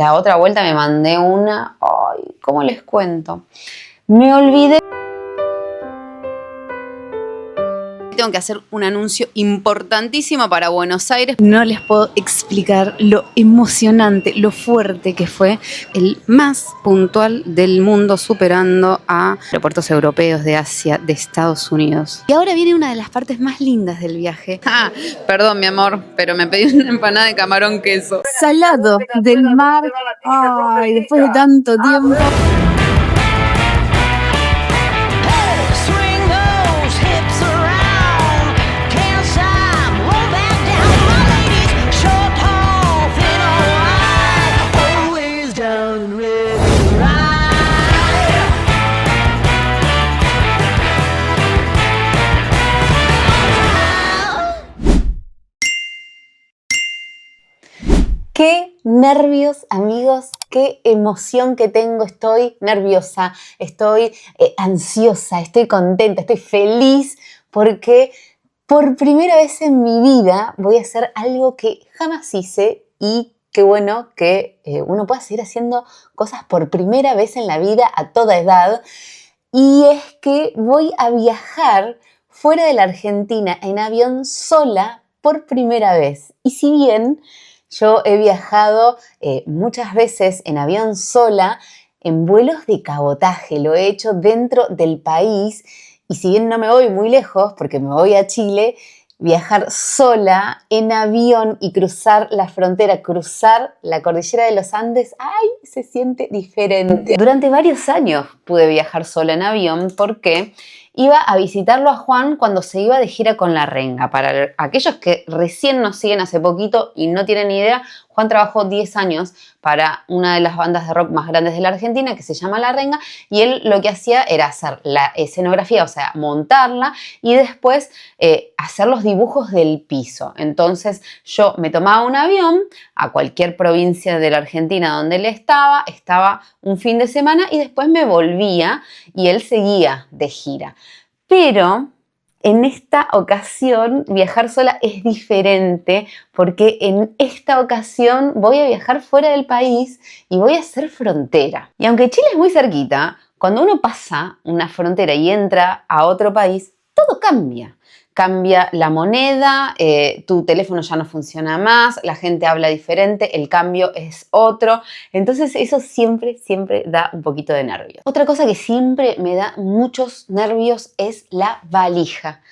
La otra vuelta me mandé una, ay, ¿cómo les cuento? Me olvidé. Tengo que hacer un anuncio importantísimo para Buenos Aires. No les puedo explicar lo emocionante, lo fuerte que fue, el más puntual del mundo, superando a aeropuertos europeos, de Asia, de Estados Unidos. Y ahora viene una de las partes más lindas del viaje. Ah, perdón, mi amor, pero me pedí una empanada de camarón queso. Salado del mar. Ay, después de tanto tiempo. Qué nervios, amigos, qué emoción que tengo. Estoy nerviosa, estoy ansiosa, estoy contenta, estoy feliz porque por primera vez en mi vida voy a hacer algo que jamás hice y qué bueno que uno pueda seguir haciendo cosas por primera vez en la vida a toda edad. Y es que voy a viajar fuera de la Argentina en avión sola por primera vez. Y si bien yo he viajado muchas veces en avión sola, en vuelos de cabotaje, lo he hecho dentro del país y si bien no me voy muy lejos, porque me voy a Chile, viajar sola en avión y cruzar la frontera, cruzar la cordillera de los Andes, ¡ay! Se siente diferente. Durante varios años pude viajar sola en avión porque iba a visitarlo a Juan cuando se iba de gira con La Renga. Para aquellos que recién nos siguen hace poquito y no tienen ni idea, Juan trabajó 10 años para una de las bandas de rock más grandes de la Argentina que se llama La Renga y él lo que hacía era hacer la escenografía, o sea, montarla y después hacer los dibujos del piso. Entonces yo me tomaba un avión a cualquier provincia de la Argentina donde él estaba un fin de semana y después me volvía y él seguía de gira. Pero en esta ocasión viajar sola es diferente porque en esta ocasión voy a viajar fuera del país y voy a hacer frontera. Y aunque Chile es muy cerquita, cuando uno pasa una frontera y entra a otro país, todo cambia. Cambia la moneda, tu teléfono ya no funciona más, la gente habla diferente, el cambio es otro. Entonces eso siempre da un poquito de nervios. Otra cosa que siempre me da muchos nervios es la valija.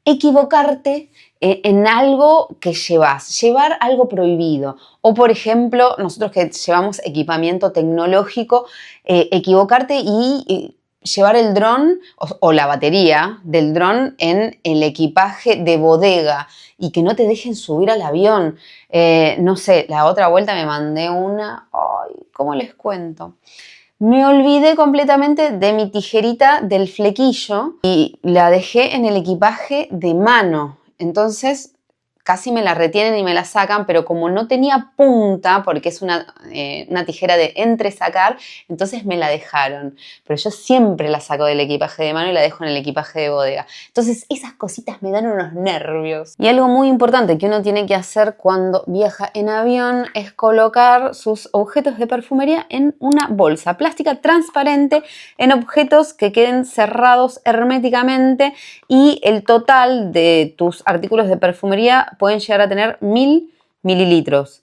Equivocarte en algo que llevas, llevar algo prohibido. O por ejemplo, nosotros que llevamos equipamiento tecnológico, equivocarte y llevar el dron o la batería del dron en el equipaje de bodega y que no te dejen subir al avión. No sé, la otra vuelta me mandé una, ay, ¿cómo les cuento? Me olvidé completamente de mi tijerita del flequillo y la dejé en el equipaje de mano. Entonces casi me la retienen y me la sacan, pero como no tenía punta, porque es una tijera de entresacar, entonces me la dejaron. Pero yo siempre la saco del equipaje de mano y la dejo en el equipaje de bodega. Entonces esas cositas me dan unos nervios. Y algo muy importante que uno tiene que hacer cuando viaja en avión es colocar sus objetos de perfumería en una bolsa plástica transparente, en objetos que queden cerrados herméticamente y el total de tus artículos de perfumería pueden llegar a tener 1000 mililitros.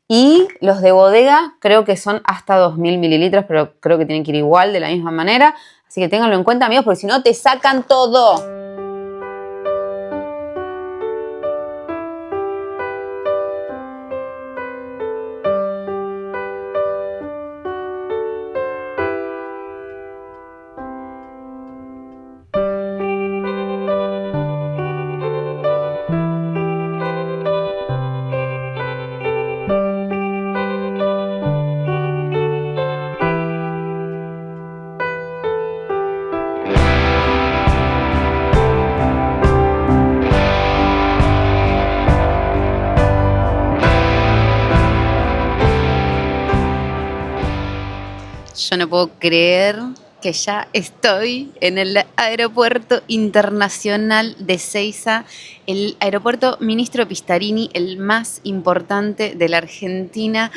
Y los de bodega creo que son hasta 2000 mililitros, pero creo que tienen que ir igual de la misma manera. Así que ténganlo en cuenta, amigos, porque si no te sacan todo. Yo no puedo creer que ya estoy en el Aeropuerto Internacional de Ezeiza, el aeropuerto Ministro Pistarini, el más importante de la Argentina.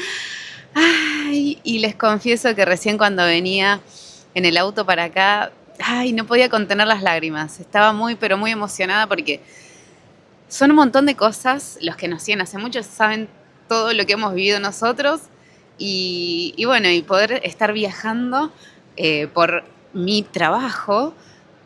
Ay, y les confieso que recién cuando venía en el auto para acá, ay, no podía contener las lágrimas. Estaba muy, pero muy emocionada porque son un montón de cosas. Los que nos siguen hace mucho saben todo lo que hemos vivido nosotros. Y bueno, y poder estar viajando por mi trabajo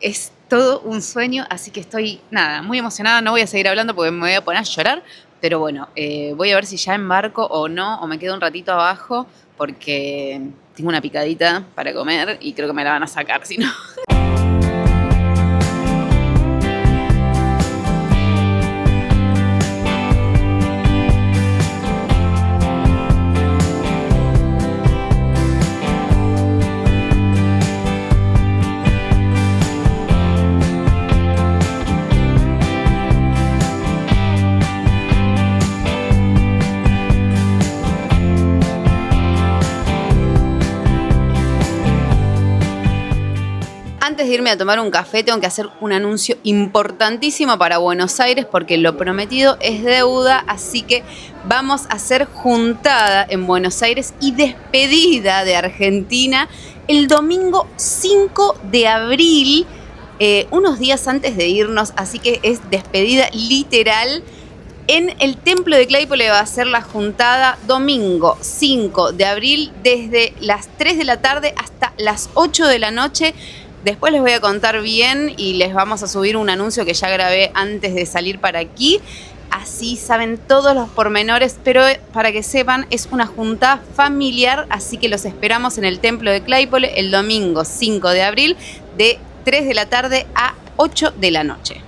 es todo un sueño. Así que estoy, nada, muy emocionada. No voy a seguir hablando porque me voy a poner a llorar. Pero bueno, voy a ver si ya embarco o no, o me quedo un ratito abajo, porque tengo una picadita para comer y creo que me la van a sacar, si no. Antes de irme a tomar un café, tengo que hacer un anuncio importantísimo para Buenos Aires porque lo prometido es deuda, así que vamos a hacer juntada en Buenos Aires y despedida de Argentina el domingo 5 de abril, unos días antes de irnos, así que es despedida literal. En el Templo de Claypole va a ser la juntada domingo 5 de abril desde las 3 de la tarde hasta las 8 de la noche. Después les voy a contar bien y les vamos a subir un anuncio que ya grabé antes de salir para aquí. Así saben todos los pormenores, pero para que sepan, es una juntada familiar, así que los esperamos en el Templo de Claypole el domingo 5 de abril de 3 de la tarde a 8 de la noche.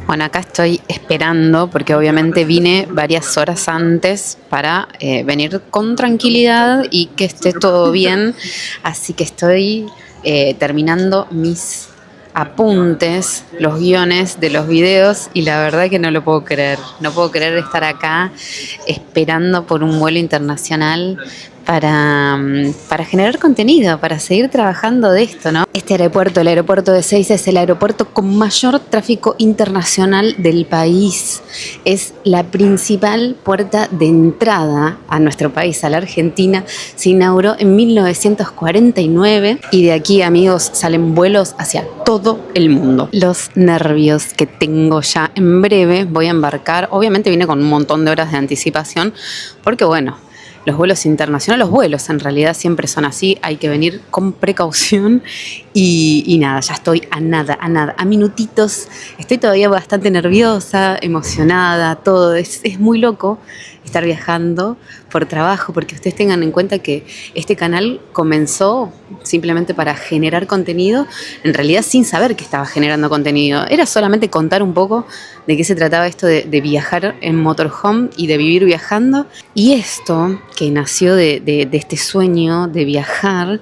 Bueno, acá estoy esperando porque obviamente vine varias horas antes para venir con tranquilidad y que esté todo bien. Así que estoy terminando mis apuntes, los guiones de los videos y la verdad que no lo puedo creer. No puedo creer estar acá esperando por un vuelo internacional para generar contenido, para seguir trabajando de esto, ¿no? Este aeropuerto, el aeropuerto de Ezeiza, es el aeropuerto con mayor tráfico internacional del país. Es la principal puerta de entrada a nuestro país, a la Argentina. Se inauguró en 1949 y de aquí, amigos, salen vuelos hacia todo el mundo. Los nervios que tengo ya. En breve voy a embarcar. Obviamente vine con un montón de horas de anticipación porque, bueno, los vuelos internacionales, los vuelos en realidad siempre son así, hay que venir con precaución y nada, ya estoy a nada, a minutitos. Estoy todavía bastante nerviosa, emocionada, todo, es muy loco estar viajando por trabajo, porque ustedes tengan en cuenta que este canal comenzó simplemente para generar contenido, en realidad sin saber que estaba generando contenido, era solamente contar un poco de qué se trataba esto de viajar en motorhome y de vivir viajando. Y esto que nació de este sueño de viajar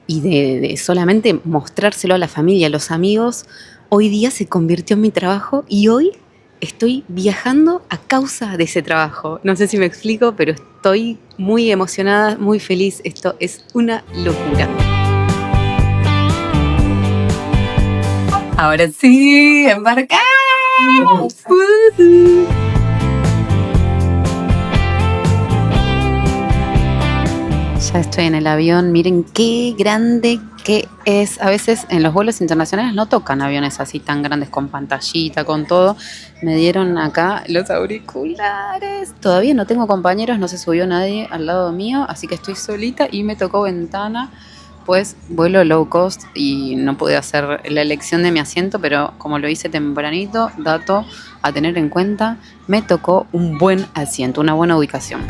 y de solamente mostrárselo a la familia, a los amigos, hoy día se convirtió en mi trabajo y hoy estoy viajando a causa de ese trabajo. No sé si me explico, pero estoy muy emocionada, muy feliz. Esto es una locura. Ahora sí, embarcamos. Ya estoy en el avión, miren qué grande que es. A veces en los vuelos internacionales no tocan aviones así tan grandes con pantallita, con todo. Me dieron acá los auriculares. Todavía no tengo compañeros, no se subió nadie al lado mío, así que estoy solita y me tocó ventana. Pues vuelo low cost y no pude hacer la elección de mi asiento, pero como lo hice tempranito, dato a tener en cuenta, me tocó un buen asiento, una buena ubicación.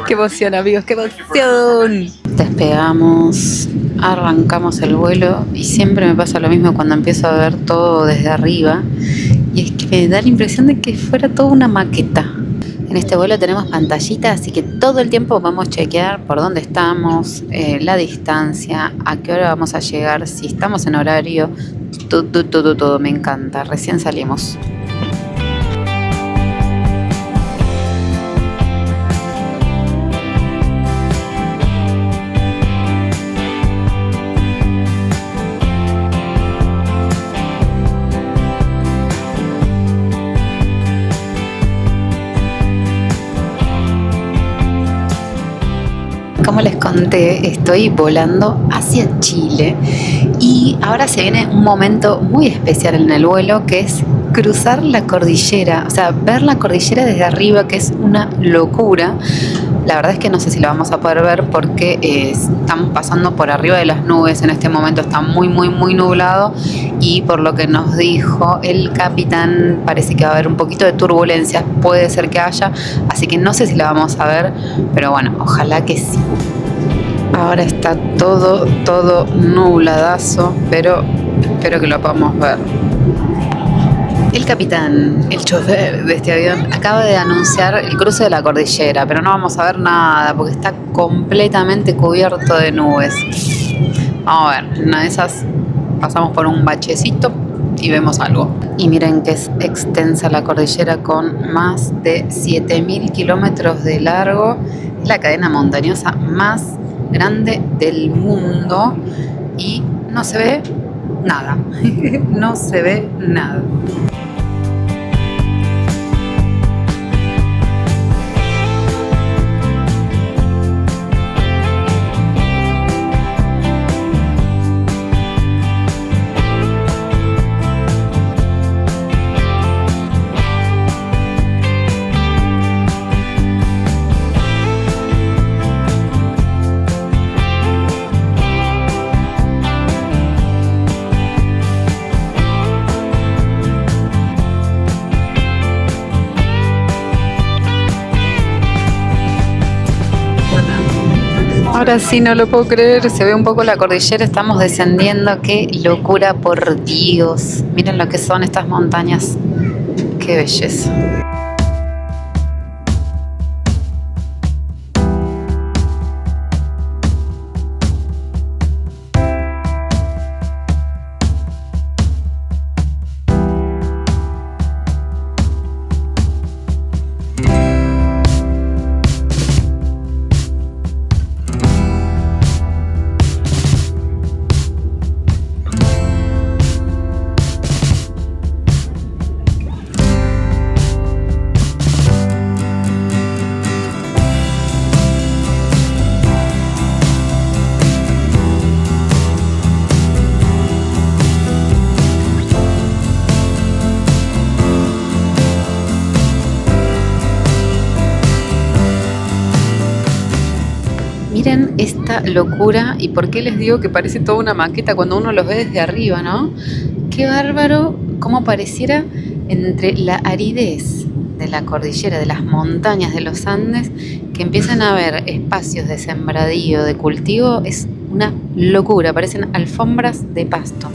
¡Qué emoción, amigos! ¡Qué emoción! Despegamos, arrancamos el vuelo y siempre me pasa lo mismo cuando empiezo a ver todo desde arriba y es que me da la impresión de que fuera toda una maqueta. En este vuelo tenemos pantallita, así que todo el tiempo vamos a chequear por dónde estamos, la distancia, a qué hora vamos a llegar, si estamos en horario, todo, me encanta. Recién salimos. Como les conté, estoy volando hacia Chile y ahora se viene un momento muy especial en el vuelo, que es cruzar la cordillera, o sea, ver la cordillera desde arriba, que es una locura. La verdad es que no sé si la vamos a poder ver porque estamos pasando por arriba de las nubes. En este momento está muy, muy, muy nublado y por lo que nos dijo el capitán parece que va a haber un poquito de turbulencias, puede ser que haya, así que no sé si la vamos a ver, pero bueno, ojalá que sí. Ahora está todo nubladazo, pero espero que lo podamos ver. El capitán, el chofer de este avión, acaba de anunciar el cruce de la cordillera, pero no vamos a ver nada porque está completamente cubierto de nubes. Vamos a ver, en una de esas pasamos por un bachecito y vemos algo. Y miren que es extensa la cordillera con más de 7.000 kilómetros de largo. Es la cadena montañosa más grande del mundo y no se ve nada. No se ve nada. Ahora sí, no lo puedo creer, se ve un poco la cordillera, estamos descendiendo, qué locura, por Dios. Miren lo que son estas montañas, qué belleza. Miren esta locura, y por qué les digo que parece toda una maqueta cuando uno los ve desde arriba, ¿no? Qué bárbaro, cómo pareciera entre la aridez de la cordillera, de las montañas de los Andes, que empiezan a haber espacios de sembradío, de cultivo, es una locura, parecen alfombras de pasto.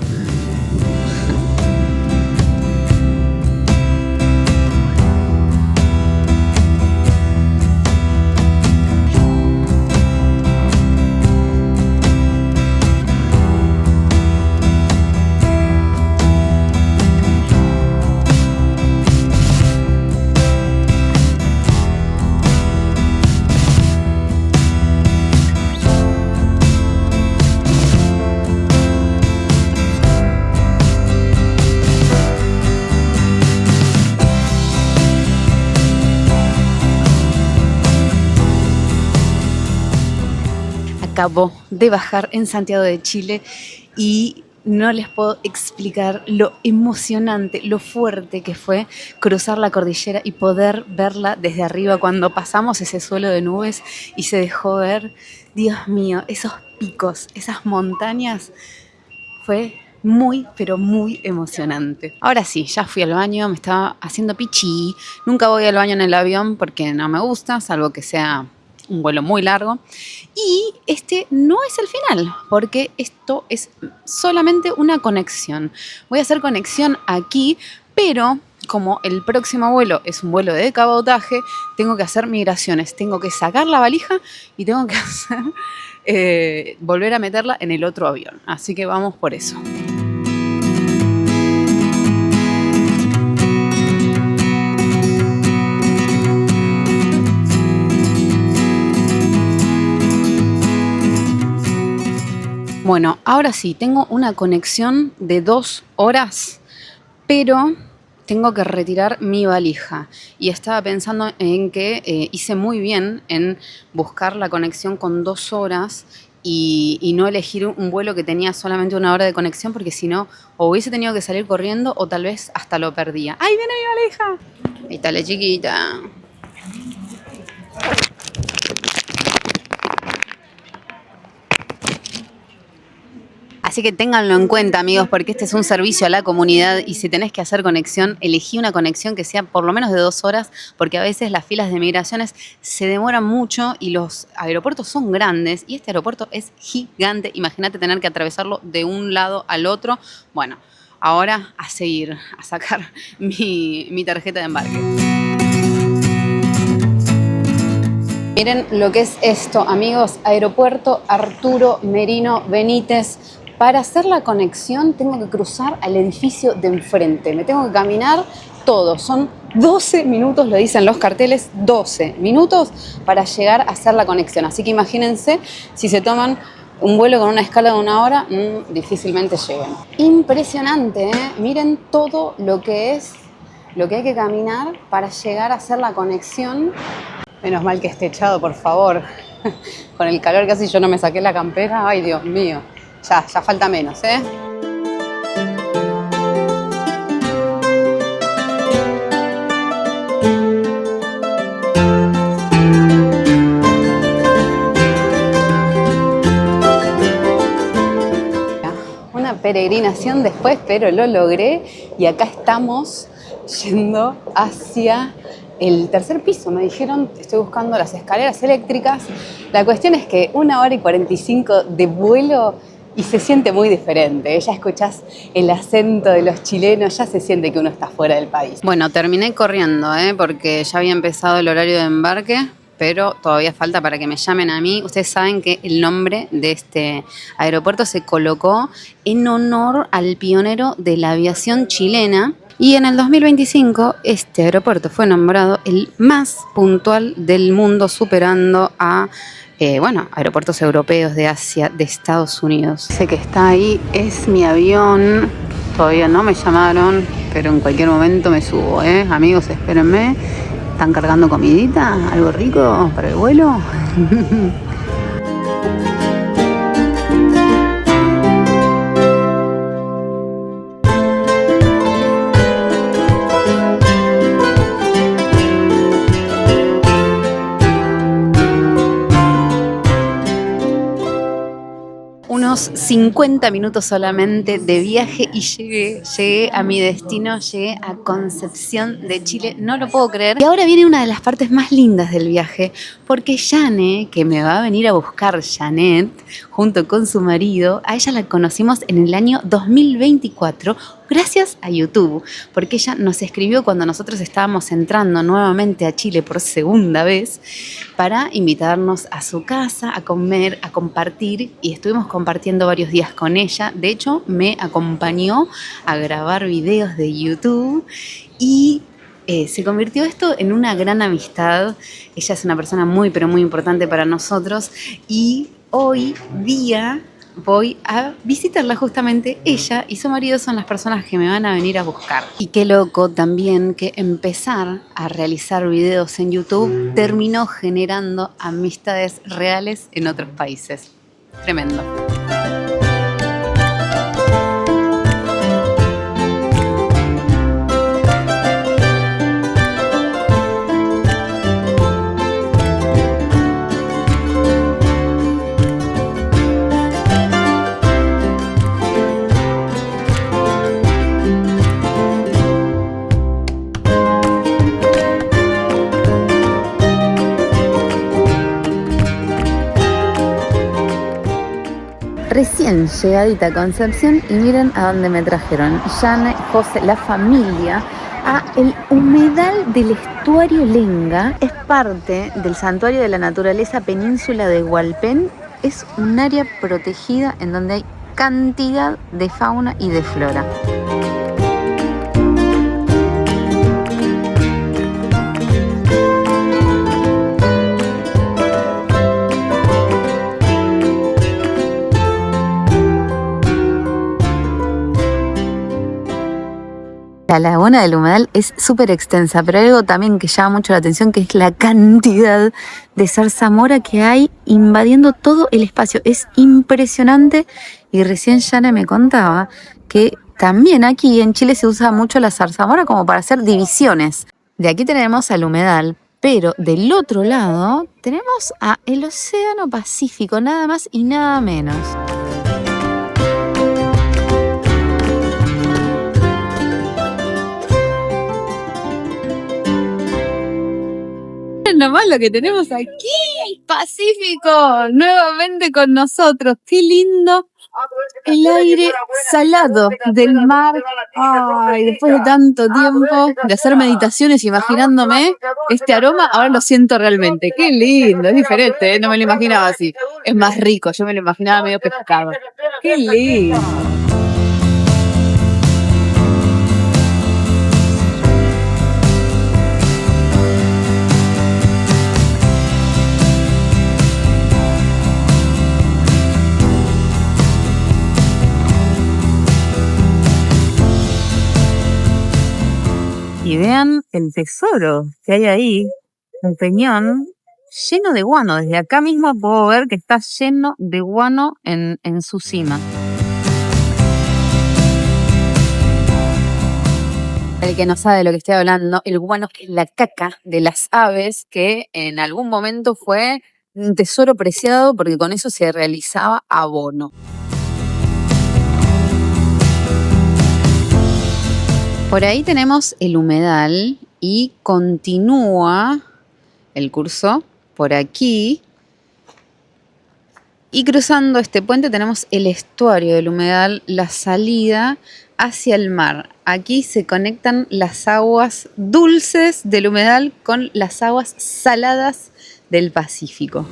Acabo de bajar en Santiago de Chile y no les puedo explicar lo emocionante, lo fuerte que fue cruzar la cordillera y poder verla desde arriba cuando pasamos ese suelo de nubes y se dejó ver. Dios mío, esos picos, esas montañas, fue muy, pero muy emocionante. Ahora sí, ya fui al baño, me estaba haciendo pichí. Nunca voy al baño en el avión porque no me gusta, salvo que sea un vuelo muy largo. Y este no es el final, porque esto es solamente una conexión. Voy a hacer conexión aquí, pero como el próximo vuelo es un vuelo de cabotaje, tengo que hacer migraciones. Tengo que sacar la valija y tengo que hacer volver a meterla en el otro avión. Así que vamos por eso. Bueno, ahora sí, tengo una conexión de 2 horas, pero tengo que retirar mi valija y estaba pensando en que hice muy bien en buscar la conexión con 2 horas y no elegir un vuelo que tenía solamente 1 hora de conexión, porque si no, o hubiese tenido que salir corriendo o tal vez hasta lo perdía. ¡Ay, viene mi valija! Ahí está la chiquita. Así que ténganlo en cuenta, amigos, porque este es un servicio a la comunidad y si tenés que hacer conexión, elegí una conexión que sea por lo menos de 2 horas, porque a veces las filas de migraciones se demoran mucho y los aeropuertos son grandes y este aeropuerto es gigante. Imagínate tener que atravesarlo de un lado al otro. Bueno, ahora a seguir, a sacar mi tarjeta de embarque. Miren lo que es esto, amigos, Aeropuerto Arturo Merino Benítez. Para hacer la conexión tengo que cruzar al edificio de enfrente. Me tengo que caminar todo. Son 12 minutos, lo dicen los carteles, 12 minutos para llegar a hacer la conexión. Así que imagínense si se toman un vuelo con una escala de 1 hora, difícilmente lleguen. Impresionante, ¿eh? Miren todo lo que hay que caminar para llegar a hacer la conexión. Menos mal que esté echado, por favor. Con el calor casi yo no me saqué la campera. Ay, Dios mío. Ya falta menos, ¿eh? Una peregrinación después, pero lo logré. Y acá estamos yendo hacia el 3er piso. Me dijeron, estoy buscando las escaleras eléctricas. La cuestión es que 1 hora y 45 de vuelo y se siente muy diferente. Ya escuchás el acento de los chilenos, ya se siente que uno está fuera del país. Bueno, terminé corriendo, porque ya había empezado el horario de embarque, pero todavía falta para que me llamen a mí. Ustedes saben que el nombre de este aeropuerto se colocó en honor al pionero de la aviación chilena. Y en el 2025 este aeropuerto fue nombrado el más puntual del mundo, superando a aeropuertos europeos, de Asia, de Estados Unidos. Sé que está ahí, es mi avión. Todavía no me llamaron, pero en cualquier momento me subo, amigos, espérenme. ¿Están cargando comidita? ¿Algo rico para el vuelo? Unos 50 minutos solamente de viaje y llegué a mi destino, llegué a Concepción de Chile, no lo puedo creer. Y ahora viene una de las partes más lindas del viaje, porque Jane, que me va a venir a buscar, Janet, junto con su marido, a ella la conocimos en el año 2024, gracias a YouTube, porque ella nos escribió cuando nosotros estábamos entrando nuevamente a Chile por segunda vez para invitarnos a su casa, a comer, a compartir, y estuvimos compartiendo varios días con ella. De hecho, me acompañó a grabar videos de YouTube y se convirtió esto en una gran amistad. Ella es una persona muy, pero muy importante para nosotros y hoy día voy a visitarla justamente. Ella y su marido son las personas que me van a venir a buscar. Y qué loco también que empezar a realizar videos en YouTube terminó generando amistades reales en otros países. Tremendo. Recién llegadita a Concepción y miren a dónde me trajeron. Jane, José, la familia, a el humedal del estuario Lenga. Es parte del Santuario de la Naturaleza Península de Hualpén. Es un área protegida en donde hay cantidad de fauna y de flora. La laguna del Humedal es súper extensa, pero hay algo también que llama mucho la atención, que es la cantidad de zarzamora que hay invadiendo todo el espacio. Es impresionante. Y recién Yana me contaba que también aquí en Chile se usa mucho la zarzamora como para hacer divisiones. De aquí tenemos al Humedal, pero del otro lado tenemos a el Océano Pacífico, nada más y nada menos. Nomás lo que tenemos aquí, el Pacífico, nuevamente con nosotros. Qué lindo el aire salado del mar. Ay, después de tanto tiempo de hacer meditaciones imaginándome este aroma, ahora lo siento realmente. Qué lindo, es diferente, ¿eh? No me lo imaginaba así. Es más rico, yo me lo imaginaba medio pescado. Qué lindo. Y vean el tesoro que hay ahí, un peñón lleno de guano. Desde acá mismo puedo ver que está lleno de guano en su cima. El que no sabe de lo que estoy hablando, el guano es la caca de las aves que en algún momento fue un tesoro preciado porque con eso se realizaba abono. Por ahí tenemos el Humedal y continúa el curso por aquí. Y cruzando este puente tenemos el estuario del Humedal, la salida hacia el mar. Aquí se conectan las aguas dulces del Humedal con las aguas saladas del Pacífico.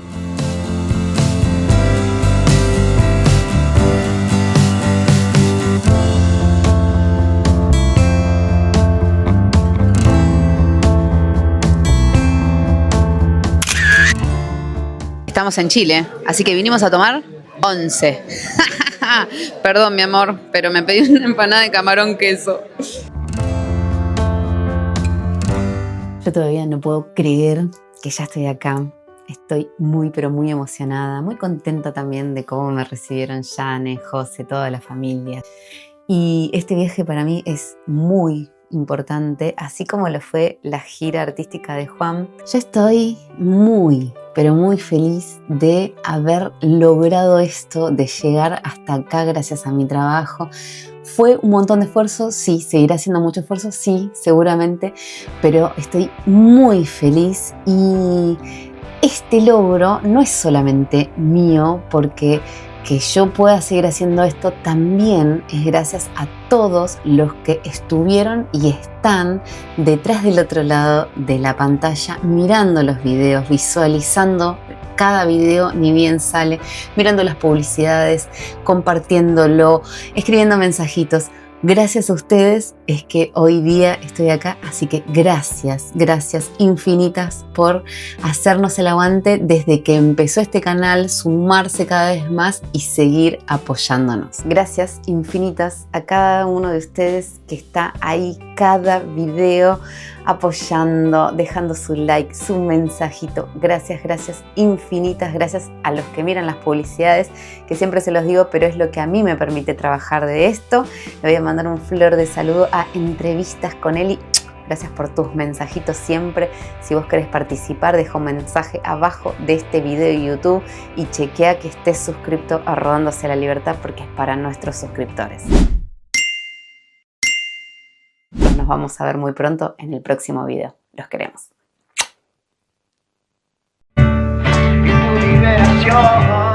Estamos en Chile, así que vinimos a tomar 11. Perdón, mi amor, pero me pedí una empanada de camarón queso. Yo todavía no puedo creer que ya estoy acá. Estoy muy, pero muy emocionada, muy contenta también de cómo me recibieron Jane, José, toda la familia. Y este viaje para mí es muy importante, así como lo fue la gira artística de Juan. Yo estoy muy, pero muy feliz de haber logrado esto, de llegar hasta acá gracias a mi trabajo. Fue un montón de esfuerzo, sí, seguirá siendo mucho esfuerzo, sí, seguramente, pero estoy muy feliz y este logro no es solamente mío, porque que yo pueda seguir haciendo esto también es gracias a todos los que estuvieron y están detrás del otro lado de la pantalla, mirando los videos, visualizando cada video ni bien sale, mirando las publicidades, compartiéndolo, escribiendo mensajitos. Gracias a ustedes es que hoy día estoy acá, así que gracias, gracias infinitas por hacernos el aguante desde que empezó este canal, sumarse cada vez más y seguir apoyándonos. Gracias infinitas a cada uno de ustedes que está ahí cada video apoyando, dejando su like, su mensajito. Gracias, gracias infinitas, gracias a los que miran las publicidades, que siempre se los digo, pero es lo que a mí me permite trabajar de esto. Le voy a mandar un flor de saludo a Entrevistas con Eli. Gracias por tus mensajitos siempre. Si vos querés participar, deja un mensaje abajo de este video de YouTube y chequea que estés suscripto a Rodando hacia la Libertad, porque es para nuestros suscriptores. Nos vamos a ver muy pronto en el próximo video. Los queremos. Liberación.